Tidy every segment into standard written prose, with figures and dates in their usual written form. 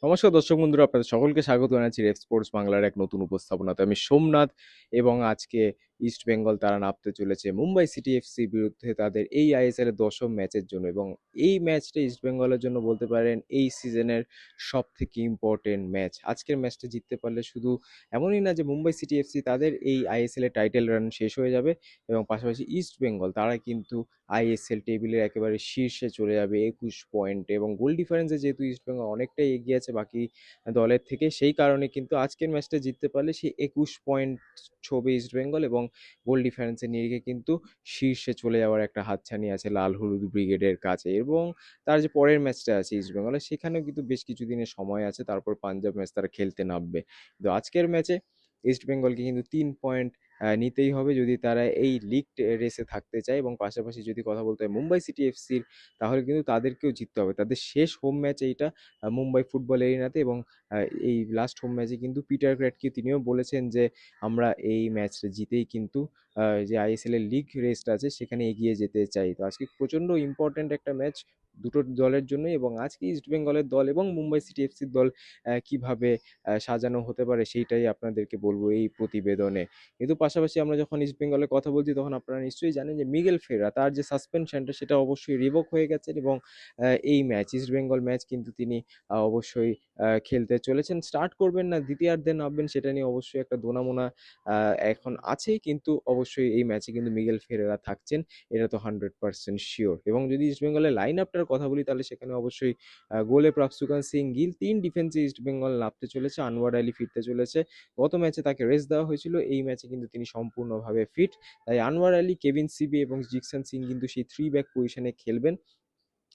নমস্কার দর্শক বন্ধুরা, আপনাদের সকলকে স্বাগত জানাচ্ছি রেফ স্পোর্টস বাংলার এক নতুন উপস্থাপনাতে। আমি সোমনাথ এবং আজকে ইস্ট বেঙ্গল তারা নামতে চলেছে মুম্বাই সিটি এফসির বিরুদ্ধে তাদের এই আইএসএল এর দশম ম্যাচের জন্য, এবং এই ম্যাচটা ইস্ট বেঙ্গলের জন্য বলতে পারেন এই সিজনের সব থেকে ইম্পর্টেন্ট ম্যাচ। আজকের ম্যাচটা জিততে পারলে শুধু এমনই না যে মুম্বাই সিটি এফসি তাদের এই আইএসএল এর টাইটেল রান শেষ হয়ে যাবে, এবং পাশাপাশি ইস্ট বেঙ্গল তারা কিন্তু আইএসএল টেবিলের একেবারে শীর্ষে চলে যাবে 21 পয়েন্ট, এবং গোল ডিফারেন্সে যেহেতু ইস্টবেঙ্গল অনেকটাই এগিয়ে আছে বাকি দলের থেকে, সেই কারণে কিন্তু আজকের ম্যাচটা জিততে পারলে সেই 21 পয়েন্ট ছবে ইস্টবেঙ্গল, এবং গোল ডিফারেন্সের নিরিখে কিন্তু শীর্ষে চলে যাওয়ার একটা হাতছানি আছে লাল হলুদ ব্রিগেডের কাছে। এবং তার যে পরের ম্যাচটা আছে ইস্টবেঙ্গলের, সেখানেও কিন্তু বেশ কিছু দিনের সময় আছে, তারপর পাঞ্জাব ম্যাচ তারা খেলতে নামবে। তো আজকের ম্যাচে ইস্টবেঙ্গলকে কিন্তু 3 পয়েন্ট নিতেই হবে যদি তারা এই লিগ রেসে থাকতে চায়, এবং পাশাপাশি যদি কথা বলতে হয় মুম্বাই সিটি এফসির, তাহলে কিন্তু তাদেরকেও জিততে হবে। তাদের শেষ হোম ম্যাচ এইটা মুম্বাই ফুটবল এরিনাতে, এবং এই লাস্ট হোম ম্যাচে কিন্তু পিটার ক্র্যাটকে তিনিও বলেছেন যে আমরা এই ম্যাচটা জিতেই কিন্তু যে আইএসএল এর লিগ রেসটা আছে সেখানে এগিয়ে যেতে চাই। তো আজকে প্রচণ্ড ইম্পর্ট্যান্ট একটা ম্যাচ দুটো দলের জন্য, এবং আজকে ইস্ট বেঙ্গলের দল এবং মুম্বাই সিটি এফসির দল কিভাবে সাজানো হতে পারে সেইটাই আপনাদেরকে বলবো এই প্রতিবেদনে। কিন্তু পাশাপাশি আমরা যখন ইস্ট বেঙ্গলের কথা বলছি, তখন আপনারা নিশ্চয়ই জানেন যে মিগেল ফেরা তার যে সাসপেনশনটা সেটা অবশ্যই রিভোক হয়ে গেছে, এবং এই ম্যাচ ইস্ট বেঙ্গল ম্যাচ কিন্তু তিনি অবশ্যই খেলতে চলেছেন। স্টার্ট করবেন না দ্বিতীয়ার্ধে নামবেন সেটা নিয়ে অবশ্যই একটা দোনামোনা এখন আছেই, কিন্তু অবশ্যই এই ম্যাচে কিন্তু মিগেল ফেরেরা থাকছেন, এটা তো 100% শিওর। এবং যদি ইস্ট বেঙ্গলের লাইন আপটার কথা বলি, তাহলে সেখানে অবশ্যই গোলে প্রাফসুকান সিং গিল, 3 ডিফেন্সে ইস্ট বেঙ্গল নামতে চলেছে। আনোয়ার আলী ফিরতে চলেছে, গত ম্যাচে তাকে রেস্ট দেওয়া হয়েছিল, এই ম্যাচে কিন্তু তিনি সম্পূর্ণভাবে ফিট। তাই আনোয়ার আলী, কেভিন সিবি এবং জিকসন সিং কিন্তু সেই 3 ব্যাক পজিশনে খেলবেন,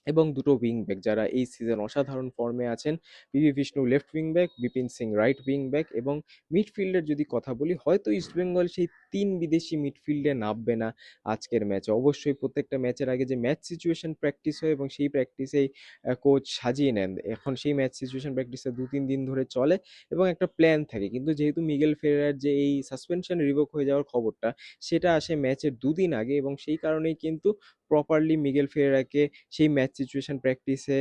এবং দুটো উইং ব্যাক যারা এই সিজন অসাধারণ ফর্মে আছেন, PV Vishnu left wing back, Bipin Singh right wing back. এবং মিডফিল্ডের যদি কথা বলি, হয়তো ইস্টবেঙ্গল সেই 3 বিদেশি মিডফিল্ডে নামবে না আজকের ম্যাচে। অবশ্যই প্রত্যেকটা ম্যাচের আগে যে ম্যাচ সিচুয়েশন প্র্যাকটিস হয় এবং সেই প্র্যাকটিসেই কোচ সাজিয়ে নেন, এখন সেই ম্যাচ সিচুয়েশন প্র্যাকটিসটা 2-3 দিন ধরে চলে এবং একটা প্ল্যান থাকে। কিন্তু যেহেতু মিগেল ফেরার যে এই সাসপেনশন রিভোক হয়ে যাওয়ার খবরটা, সেটা আসে ম্যাচের 2 দিন আগে, এবং সেই কারণেই কিন্তু প্রপারলি মিগেল ফেরেরাকে সেই ম্যাচ সিচুয়েশন প্র্যাকটিসে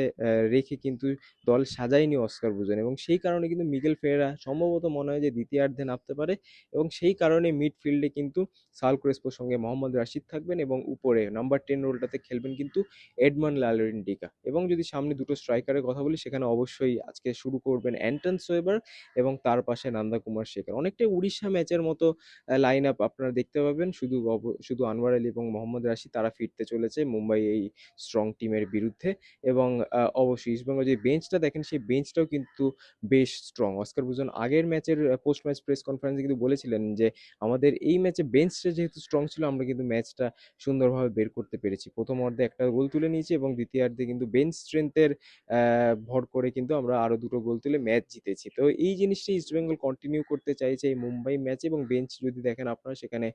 রেখে কিন্তু দল সাজায়নি অস্কার বুজন, এবং সেই কারণে কিন্তু মিগেল ফেরেরা সম্ভবত মনে হয় যে দ্বিতীয়ার্ধে নামতে পারে, এবং সেই কারণে মিডফিল্ডে কিন্তু সাল ক্রেসপোর সঙ্গে মোহাম্মদ রাশিদ থাকবেন, এবং উপরে নাম্বার 10 রোলটাতে খেলবেন কিন্তু এডমন্ড লালরেন্ডিকা। এবং যদি সামনে দুটো স্ট্রাইকারের কথা বলি, সেখানে অবশ্যই আজকে শুরু করবেন অ্যান্টন সোয়েবার, এবং তার পাশে নন্দা কুমার শেখর। অনেকটাই উড়িষ্যা ম্যাচের মতো লাইন আপ আপনারা দেখতে পাবেন, শুধু আনোয়ার আলী এবং মোহাম্মদ রাশিদ তারা ফিরতে চলেছে মুম্বাই এই স্ট্রং টিমের বিরুদ্ধে। এবং অবশ্যই ইস্টবেঙ্গল যে বেঞ্চটা দেখেন, সেই বেঞ্চটাও কিন্তু বেশ স্ট্রং। অস্কার বুজন আগের ম্যাচের পোস্ট ম্যাচ প্রেস কনফারেন্সে কিন্তু বলেছিলেন যে আমাদের এই ম্যাচে বেঞ্চটা যেহেতু স্ট্রং ছিল, আমরা কিন্তু ম্যাচটা সুন্দরভাবে বের করতে পেরেছি। প্রথম অর্ধে একটা গোল তুলে নিয়েছি, এবং দ্বিতীয়ার্ধে কিন্তু বেঞ্চ স্ট্রেংথের ভর করে কিন্তু আমরা আরো দুটো গোল তুলে ম্যাচ জিতেছি। তো এই জিনিসটা ইস্টবেঙ্গল কন্টিনিউ করতে চাইছে এই মুম্বাই ম্যাচে। এবং বেঞ্চ যদি দেখেন আপনারা, সেখানে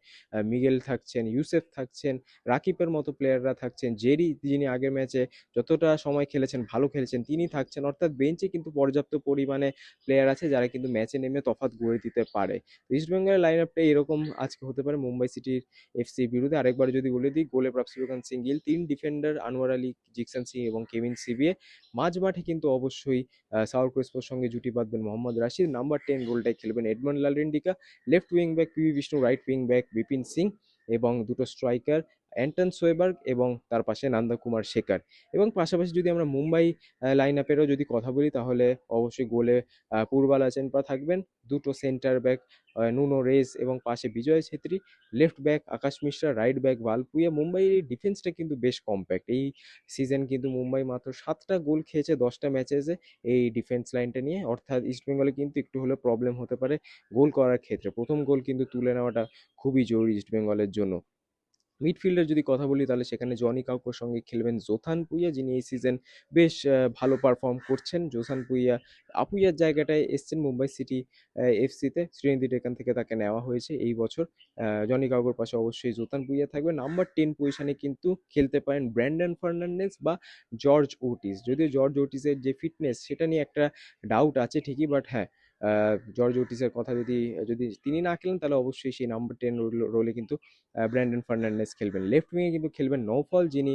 মিগেল থাকছেন, ইউসেফ থাকছেন, রাকিবের মতো প্লেয়াররা থাকছেন, জেরি যিনি আগের ম্যাচে যতটা সময় খেলেছেন ভালো খেলেছেন তিনি থাকছেন, অর্থাৎ বেঞ্চে কিন্তু পর্যাপ্ত পরিমাণে প্লেয়ার আছে যারা কিন্তু ম্যাচে নেমে তফাৎ গড়ে দিতে পারে। ইস্ট বেঙ্গলের লাইন আপটা এরকম আজকে হতে পারে মুম্বাই সিটির এফসির বিরুদ্ধে। আরেকবার যদি বলে দিই, গোলে প্রাপ্তিরকান সিং গিল, 3 ডিফেন্ডার আনোয়ার আলী, জিকসন সিং এবং কেভিন সিবিএ। মাঝ মাঠে কিন্তু অবশ্যই সাউল ক্রেসপোর সঙ্গে জুটি বাঁধবেন মোহাম্মদ রাশিদ, নাম্বার 10 রোলটায় খেলবেন Edmund Lalrindika, left wing back PV Vishnu, right wing back Bipin Singh, এবং দুটো স্ট্রাইকার অ্যান্টন সোয়েবার্গ এবং তার পাশে নন্দা কুমার শেখর। এবং পাশাপাশি যদি আমরা মুম্বাই লাইন আপেরও যদি কথা বলি, তাহলে অবশ্যই গোলে পূর্বাল আচেনপা থাকবেন, দুটো সেন্টার ব্যাক নুনো রেস এবং পাশে বিজয় ছেত্রী, লেফট ব্যাক আকাশ মিশ্রা, রাইট ব্যাক ভালপুইয়া। মুম্বাইয়ের এই ডিফেন্সটা কিন্তু বেশ কম্প্যাক্ট। এই সিজন কিন্তু মুম্বাই মাত্র 7টা গোল খেয়েছে 10টা ম্যাচেসে এই ডিফেন্স লাইনটা নিয়ে, অর্থাৎ ইস্টবেঙ্গলে কিন্তু একটু হলেও প্রবলেম হতে পারে গোল করার ক্ষেত্রে। প্রথম গোল কিন্তু তুলে নেওয়াটা খুবই জরুরি ইস্টবেঙ্গলের জন্য। মিডফিল্ডের যদি কথা বলি, তাহলে সেখানে জনি কাউকোর সঙ্গে খেলবেন জোথান পুইয়া, যিনি এই সিজন বেশ ভালো পারফর্ম করছেন। জোথান পুইয়া আপুইয়ার জায়গাটায় এসছেন মুম্বাই সিটি এফসিতে, শ্রীনিধি এখান থেকে তাকে নেওয়া হয়েছে এই বছর। জনি কাউকোর পাশে অবশ্যই জোথান পুইয়া থাকবে। নাম্বার 10 পজিশনে কিন্তু খেলতে পারেন ব্র্যান্ডন ফার্নান্ডেজ বা জর্জ ওটিস, যদিও জর্জ ওটিসের যে ফিটনেস সেটা নিয়ে একটা ডাউট আছে ঠিকই, বাট হ্যাঁ, জর্জ ওটিসের কথা যদি যদি তিনি না খেলেন তাহলে অবশ্যই সেই নাম্বার 10 রোলে কিন্তু ব্র্যান্ডন ফার্নান্ডেজ খেলবেন। লেফট উইংয়ে কিন্তু খেলবেন নৌফল, যিনি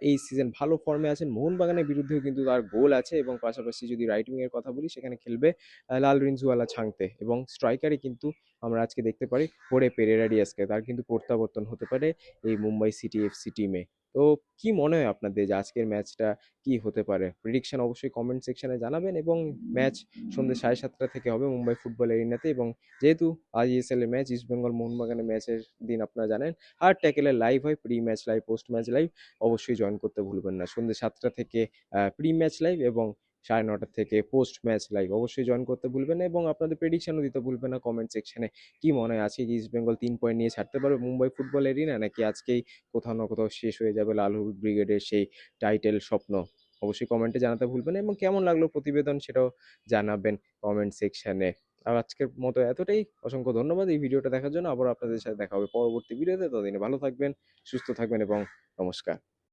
এই সিজন ভালো ফর্মে আছেন। মোহনবাগানের বিরুদ্ধেও কিন্তু তার গোল আছে, এবং পাশাপাশি যদি রাইট উইংয়ের কথা বলি সেখানে খেলবে লালরিনজুয়ালা ছাংতে, এবং স্ট্রাইকারে কিন্তু আমরা আজকে দেখতে পারি হোরে পেরেরা ডিয়াসকে, তার কিন্তু প্রত্যাবর্তন হতে পারে এই মুম্বাই সিটি এফসি টিমে। তো কি মনে হয় আপনাদের যে আজকের ম্যাচটা কি হতে পারে? প্রেডিকশন অবশ্যই কমেন্ট সেকশনে জানাবেন, এবং ম্যাচ সন্ধ্যে 7:30 থেকে হবে মুম্বাই ফুটবল এরিনাতে। এবং যেহেতু আইএসএল এর ম্যাচ, ইস্টবেঙ্গল মোহনবাগানের ম্যাচের দিন আপনারা জানেন হার্ড ট্যাকেলের লাইভ হয়, pre match live, post match live. অবশ্যই জয়েন করতে ভুলবেন না। সন্ধ্যে 7টা থেকে প্রি ম্যাচ লাইভ, এবং 9:30 থেকে পোস্ট ম্যাচ লাইভ। অবশ্যই জয়েন করতে ভুলবেন না, এবং আপনাদের প্রেডিকশনও দিতে ভুলবেন না কমেন্ট সেকশনে। কি মনে হয় আজকে কি ইস্টবেঙ্গল 3 পয়েন্ট নিয়ে ছাড়তে পারবে মুম্বাই ফুটবল এরিনা, নাকি আজকেই কোথাও না কোথাও শেষ হয়ে যাবে লাল হলুদ ব্রিগেডের সেই টাইটেল স্বপ্ন? অবশ্যই কমেন্টে জানাতে ভুলবেন না, এবং কেমন লাগলো প্রতিবেদন সেটাও জানাবেন কমেন্ট সেকশনে। আর আজকের মতো এতটাই। অসংখ্য ধন্যবাদ এই ভিডিওটা দেখার জন্য। আবার আপনাদের সাথে দেখা হবে পরবর্তী ভিডিওতে। ততদিনে ভালো থাকবেন, সুস্থ থাকবেন, এবং নমস্কার।